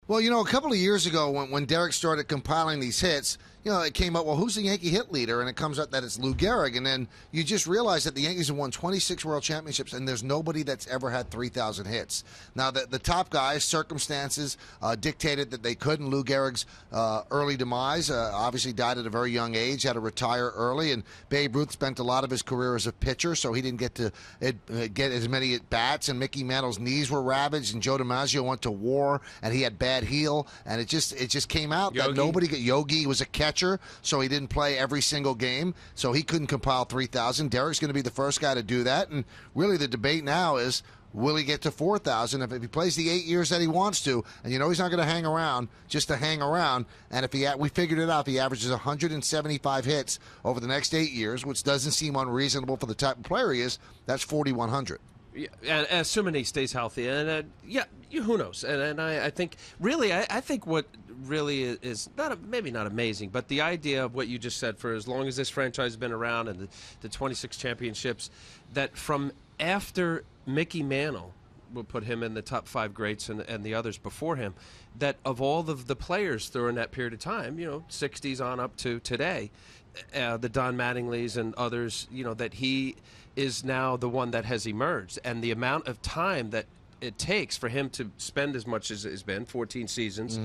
Well, a couple of years ago when Derek started compiling these hits, it came up, well, who's the Yankee hit leader? And it comes up that it's Lou Gehrig. And then you just realize that the Yankees have won 26 World Championships, and there's nobody that's ever had 3,000 hits. Now, the top guys, circumstances dictated that they couldn't. Lou Gehrig's early demise obviously died at a very young age, had to retire early. And Babe Ruth spent a lot of his career as a pitcher, so he didn't get to get as many at-bats. And Mickey Mantle's knees were ravaged, and Joe DiMaggio went to war, and he had bad heel. And it just came out that nobody got. Yogi was a catcher, so he didn't play every single game, so he couldn't compile 3,000. Derek's going to be the first guy to do that, and really the debate now is, will he get to 4,000 if he plays the 8 years that he wants to? And he's not going to hang around just to hang around. And we figured it out, if he averages 175 hits over the next 8 years, which doesn't seem unreasonable for the type of player he is, that's 4,100. Yeah, and assuming he stays healthy, and who knows? And I think really, I think what really is maybe not amazing, but the idea of what you just said, for as long as this franchise has been around and the 26 championships, that from after Mickey Mantle, we'll put him in the top 5 greats and the others before him, that of all of the players during that period of time, 60s on up to today, the Don Mattingleys and others, that he is now the one that has emerged. And the amount of time that it takes for him to spend as much as it's been, 14 seasons,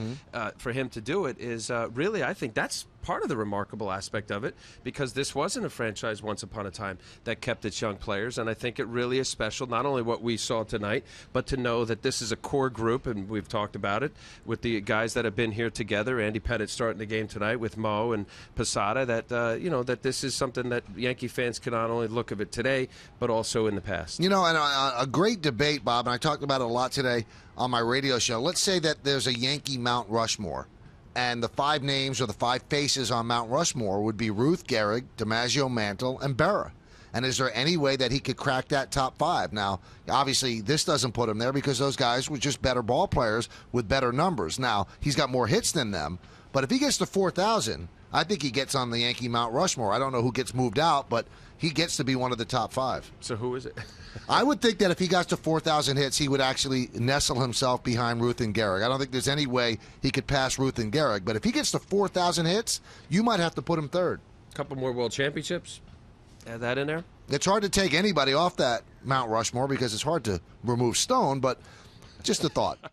for him to do it is really, I think that's part of the remarkable aspect of it, because this wasn't a franchise once upon a time that kept its young players. And I think it really is special, not only what we saw tonight, but to know that this is a core group, and we've talked about it with the guys that have been here together. Andy Pettitte starting the game tonight with Mo and Posada, that that this is something that Yankee fans can not only look at it today, but also in the past. And a great debate, Bob, and I talked about it a lot today on my radio show. Let's say that there's a Yankee Mount Rushmore, and the 5 names or the 5 faces on Mount Rushmore would be Ruth, Gehrig, DiMaggio, Mantle, and Berra. And is there any way that he could crack that top 5? Now, obviously, this doesn't put him there because those guys were just better ball players with better numbers. Now, he's got more hits than them, but if he gets to 4,000, I think he gets on the Yankee Mount Rushmore. I don't know who gets moved out, but he gets to be one of the top 5. So who is it? I would think that if he got to 4,000 hits, he would actually nestle himself behind Ruth and Gehrig. I don't think there's any way he could pass Ruth and Gehrig. But if he gets to 4,000 hits, you might have to put him third. A couple more World Championships. Add that in there. It's hard to take anybody off that Mount Rushmore because it's hard to remove Stone, but just a thought.